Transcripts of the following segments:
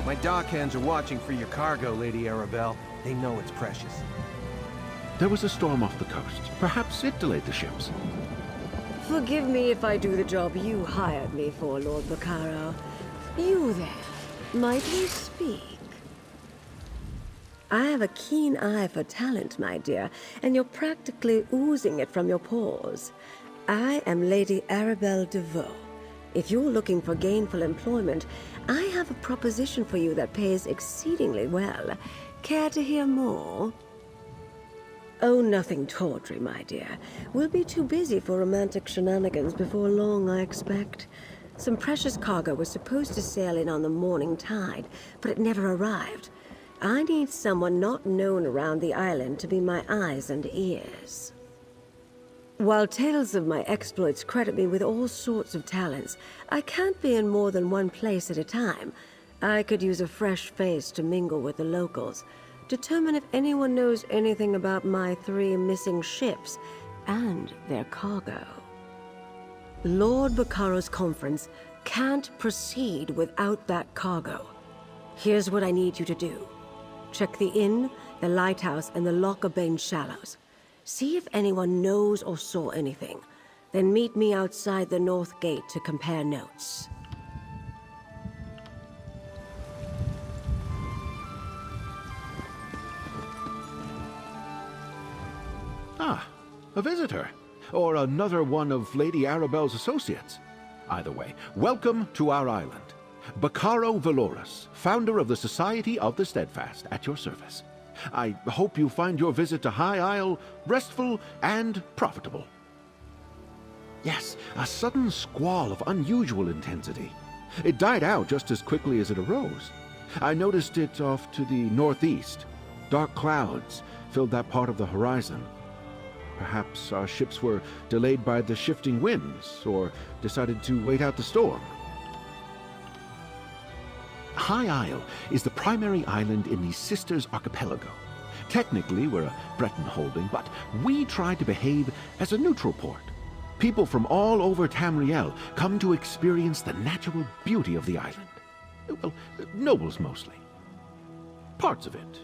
My dockhands are watching for your cargo, Lady Arabelle. They know it's precious. There was a storm off the coast. Perhaps it delayed the ships. Forgive me if I do the job you hired me for, Lord Bacaro. You there, might we speak? I have a keen eye for talent, my dear, and you're practically oozing it from your pores. I am Lady Arabelle DeVoe. If you're looking for gainful employment, I have a proposition for you that pays exceedingly well. Care to hear more? Oh, nothing tawdry, my dear. We'll be too busy for romantic shenanigans before long, I expect. Some precious cargo was supposed to sail in on the morning tide, but it never arrived. I need someone not known around the island to be my eyes and ears. While tales of my exploits credit me with all sorts of talents, I can't be in more than one place at a time. I could use a fresh face to mingle with the locals, determine if anyone knows anything about my 3 missing ships and their cargo. Lord Bacaro's conference can't proceed without that cargo. Here's what I need you to do. Check the inn, the lighthouse, and the Lochabane Shallows. See if anyone knows or saw anything. Then meet me outside the North Gate to compare notes. Ah, a visitor. Or another one of Lady Arabelle's associates. Either way, welcome to our island. Bacaro Valorous, founder of the Society of the Steadfast, at your service. I hope you find your visit to High Isle restful and profitable. Yes, a sudden squall of unusual intensity. It died out just as quickly as it arose. I noticed it off to the northeast. Dark clouds filled that part of the horizon. Perhaps our ships were delayed by the shifting winds, or decided to wait out the storm. High Isle is the primary island in the Sisters Archipelago. Technically, we're a Breton holding, but we try to behave as a neutral port. People from all over Tamriel come to experience the natural beauty of the island. Well, nobles mostly. Parts of it.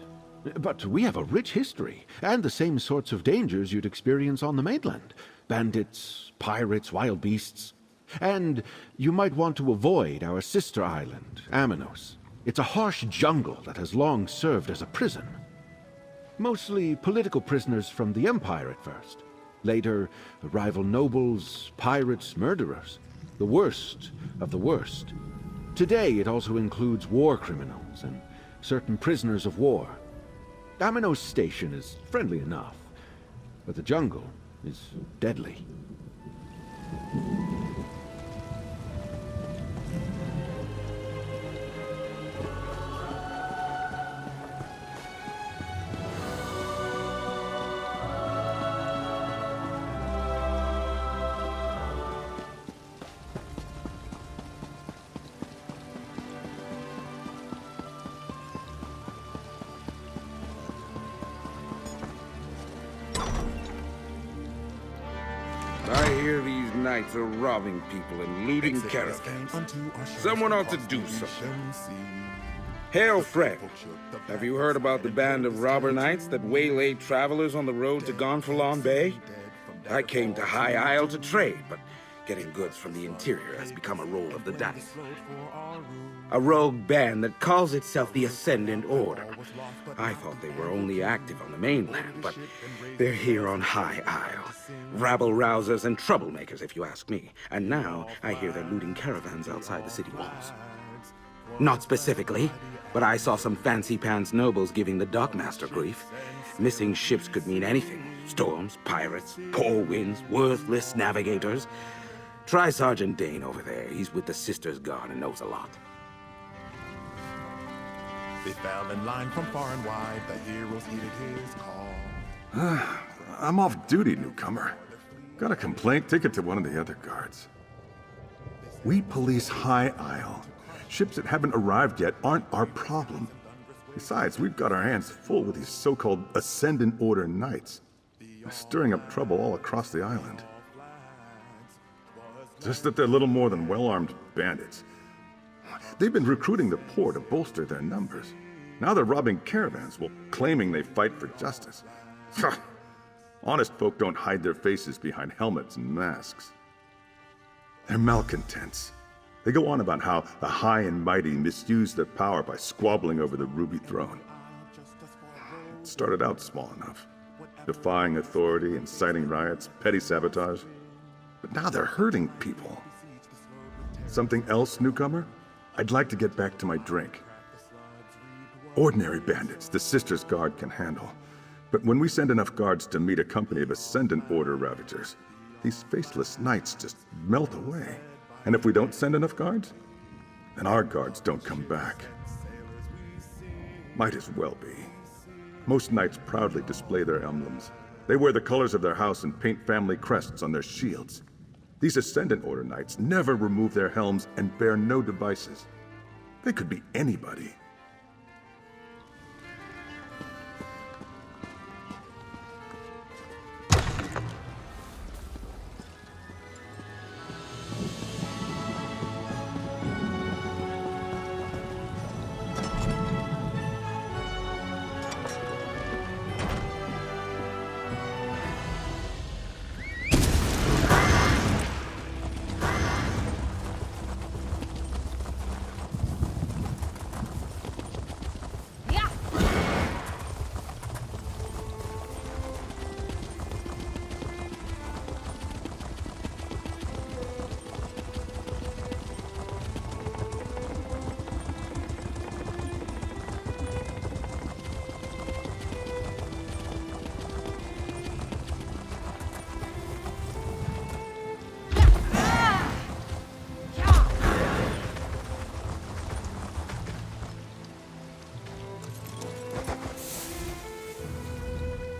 But we have a rich history, and the same sorts of dangers you'd experience on the mainland. Bandits, pirates, wild beasts. And you might want to avoid our sister island, Amanos. It's a harsh jungle that has long served as a prison. Mostly political prisoners from the Empire at first. Later, rival nobles, pirates, murderers. The worst of the worst. Today it also includes war criminals and certain prisoners of war. Amanos Station is friendly enough, but the jungle is deadly. I hear these knights are robbing people and looting caravans. Someone ought to do something. Hail, Fred. Have you heard about the band of robber knights that waylaid travelers on the road to Gonfalon Bay? I came to High Isle to trade, but getting goods from the interior has become a roll of the dice. A rogue band that calls itself the Ascendant Order. I thought they were only active on the mainland, but they're here on High Isle. Rabble-rousers and troublemakers, if you ask me. And now, I hear they're looting caravans outside the city walls. Not specifically, but I saw some fancy-pants nobles giving the dockmaster grief. Missing ships could mean anything. Storms, pirates, poor winds, worthless navigators. Try Sergeant Dane over there. He's with the Sisters Guard and knows a lot. They fell in line from far and wide. The heroes heeded his call. I'm off duty, newcomer. Got a complaint? Take it to one of the other guards. We police High Isle. Ships that haven't arrived yet aren't our problem. Besides, we've got our hands full with these so-called Ascendant Order Knights. They're stirring up trouble all across the island. Just that they're little more than well-armed bandits. They've been recruiting the poor to bolster their numbers. Now they're robbing caravans while claiming they fight for justice. Honest folk don't hide their faces behind helmets and masks. They're malcontents. They go on about how the high and mighty misuse their power by squabbling over the Ruby Throne. It started out small enough, defying authority, inciting riots, petty sabotage. But now they're hurting people. Something else, newcomer? I'd like to get back to my drink. Ordinary bandits the Sisters' Guard can handle. But when we send enough guards to meet a company of Ascendant Order Ravagers, these faceless knights just melt away. And if we don't send enough guards, then our guards don't come back. Might as well be. Most knights proudly display their emblems. They wear the colors of their house and paint family crests on their shields. These Ascendant Order knights never remove their helms and bear no devices. They could be anybody.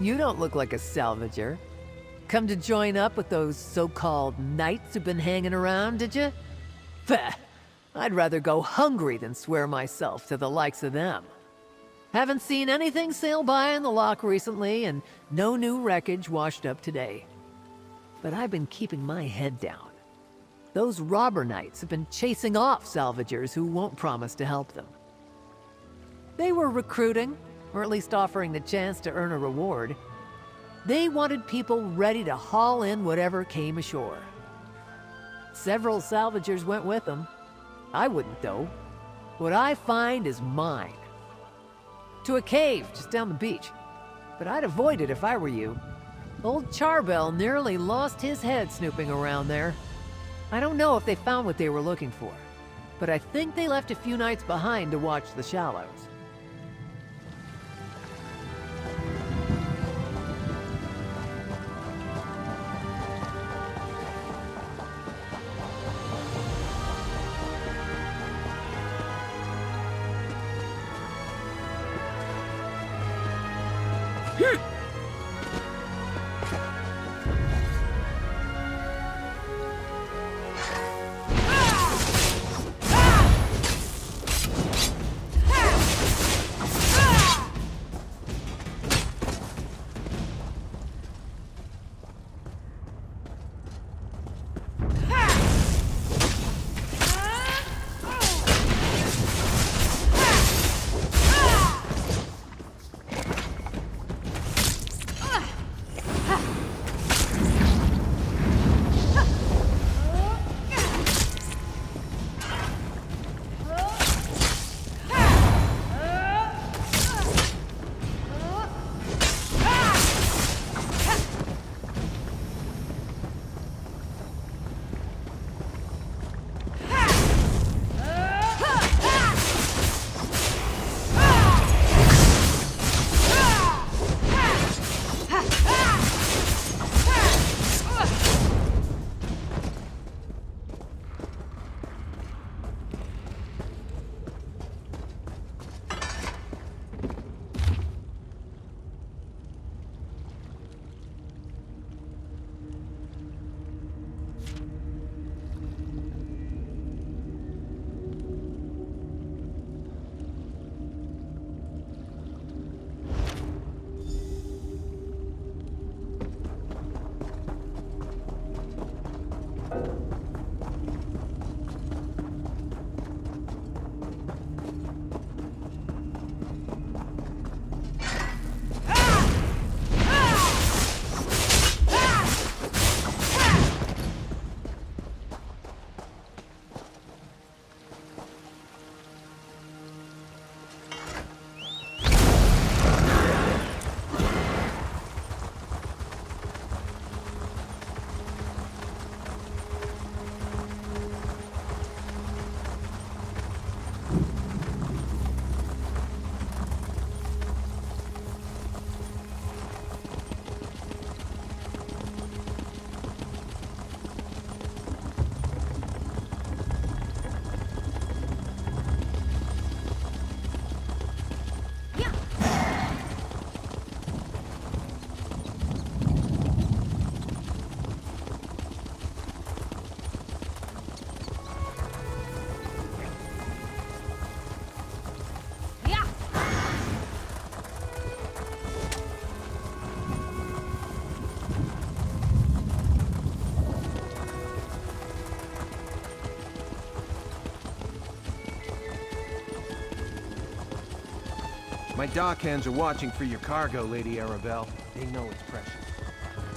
You don't look like a salvager. Come to join up with those so-called knights who've been hanging around, did you? Pah! I'd rather go hungry than swear myself to the likes of them. Haven't seen anything sail by in the lock recently, and no new wreckage washed up today. But I've been keeping my head down. Those robber knights have been chasing off salvagers who won't promise to help them. They were recruiting, or at least offering the chance to earn a reward. They wanted people ready to haul in whatever came ashore. Several salvagers went with them. I wouldn't, though. What I find is mine. To a cave just down the beach. But I'd avoid it if I were you. Old Charbel nearly lost his head snooping around there. I don't know if they found what they were looking for, but I think they left a few knights behind to watch the shallows. My dock hands are watching for your cargo, Lady Arabelle. They know it's precious.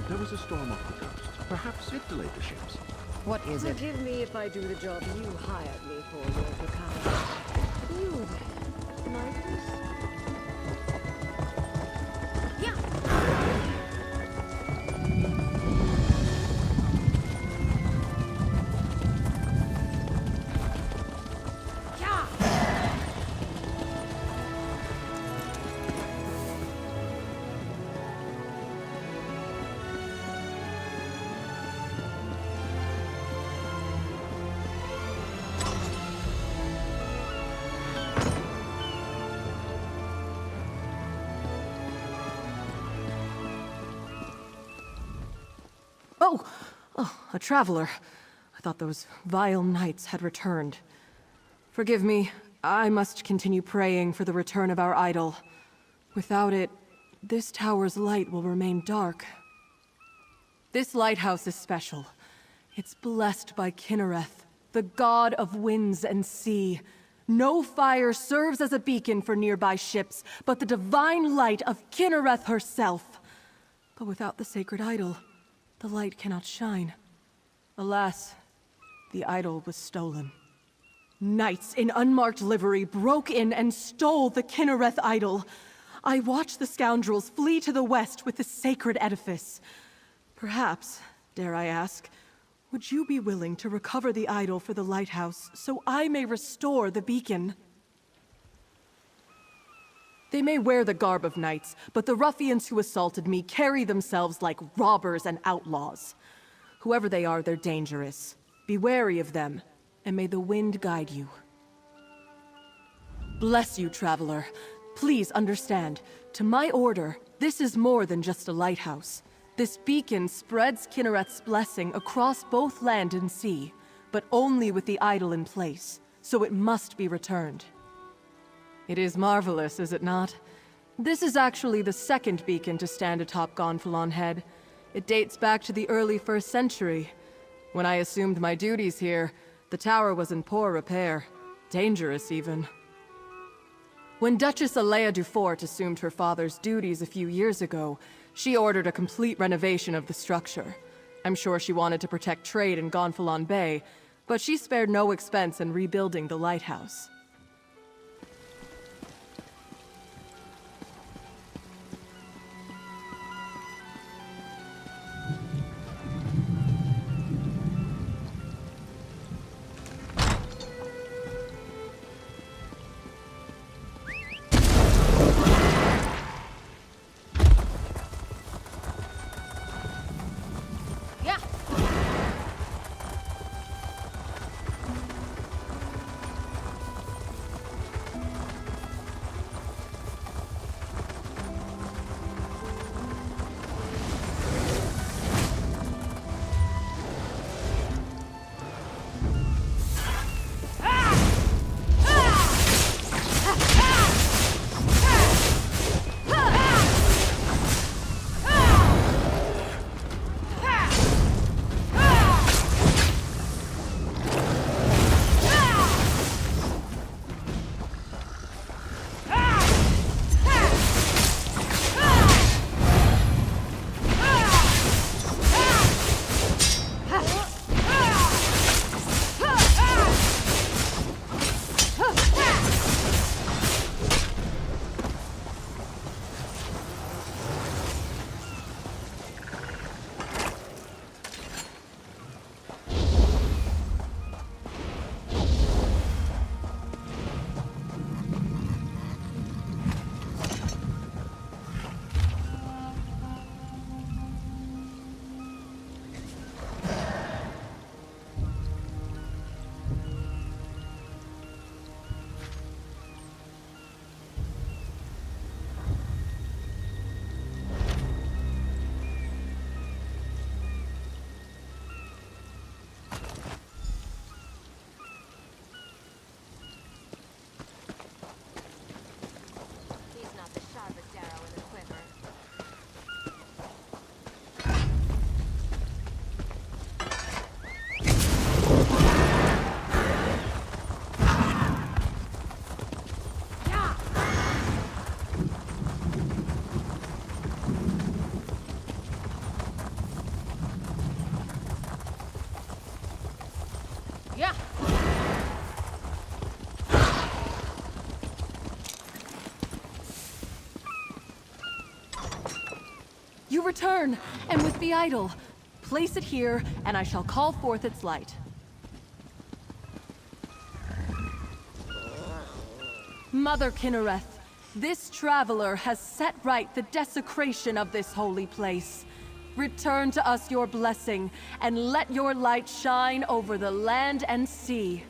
There was a storm off the coast. Perhaps it delayed the ships. What is it? Forgive me if I do the job you hired me for, Lord Ricardo. You there, Marcus? Yeah. Oh, a traveler. I thought those vile knights had returned. Forgive me, I must continue praying for the return of our idol. Without it, this tower's light will remain dark. This lighthouse is special. It's blessed by Kinnereth, the god of winds and sea. No fire serves as a beacon for nearby ships, but the divine light of Kinnereth herself. But without the sacred idol, the light cannot shine. Alas, the idol was stolen. Knights in unmarked livery broke in and stole the Kinnereth idol. I watched the scoundrels flee to the west with the sacred edifice. Perhaps, dare I ask, would you be willing to recover the idol for the lighthouse so I may restore the beacon? They may wear the garb of knights, but the ruffians who assaulted me carry themselves like robbers and outlaws. Whoever they are, they're dangerous. Be wary of them, and may the wind guide you. Bless you, traveler. Please understand, to my order, this is more than just a lighthouse. This beacon spreads Kinnereth's blessing across both land and sea, but only with the idol in place, so it must be returned. It is marvelous, is it not? This is actually the second beacon to stand atop Gonfalon Head. It dates back to the early 1st century. When I assumed my duties here, the tower was in poor repair. Dangerous, even. When Duchess Alea Dufort assumed her father's duties a few years ago, she ordered a complete renovation of the structure. I'm sure she wanted to protect trade in Gonfalon Bay, but she spared no expense in rebuilding the lighthouse. you return, and with the idol. Place it here, and I shall call forth its light. Mother Kinnereth, this traveler has set right the desecration of this holy place. Return to us your blessing, and let your light shine over the land and sea.